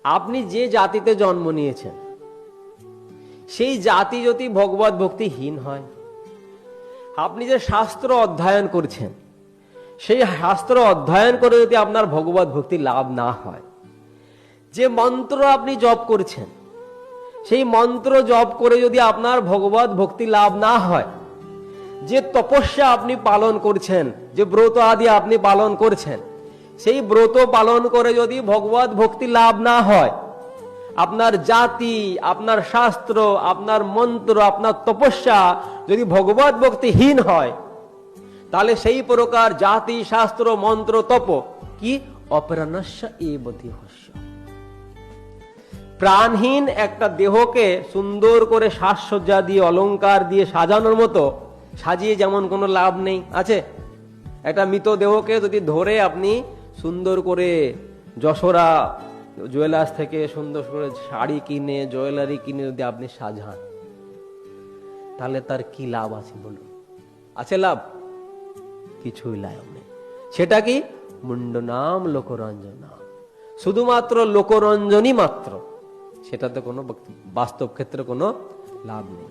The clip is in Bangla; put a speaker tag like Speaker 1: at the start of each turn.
Speaker 1: আপনি যে জাতিতে জন্ম নিয়েছেন সেই জাতি যদি ভগবত ভক্তিহীন হয়, আপনি যে শাস্ত্র অধ্যয়ন করছেন সেই শাস্ত্র অধ্যয়ন করে যদি আপনার ভগবত ভক্তি লাভ না হয়, যে মন্ত্র আপনি জপ করছেন সেই মন্ত্র জপ করে যদি আপনার ভগবত ভক্তি লাভ না হয়, যে তপস্যা আপনি পালন করছেন, যে ব্রত আদি আপনি পালন করছেন, সেই ব্রত পালন করে যদি ভগবত ভক্তি লাভ না হয়, আপনার জাতি, আপনার শাস্ত্র, আপনার মন্ত্র, আপনার তপস্যা যদি ভগবত ভক্তিহীন হয়, তাহলে সেই প্রকার জাতি, শাস্ত্র, মন্ত্র, তপ কি অপরানস্য এব দেহস্য। প্রাণহীন একটা দেহকে সুন্দর করে সাজসজ্জা দিয়ে অলংকার দিয়ে সাজানোর মতো সাজিয়ে যেমন কোনো লাভ নেই, আছে? একটা মৃত দেহকে যদি ধরে আপনি সুন্দর করে যশোরা জুয়েলার্স থেকে সুন্দর করে শাড়ি কিনে, জুয়েলারি কিনে যদি আপনি সাজান, তাহলে তার কি লাভ আছে বলুন? আছে লাভ? কিছুই লাভ নেই। সেটা কি? মুন্ডনাম লোকরঞ্জনাম, শুধুমাত্র লোকরঞ্জনই মাত্র, সেটাতে কোনো বাস্তব ক্ষেত্রে কোনো লাভ নেই।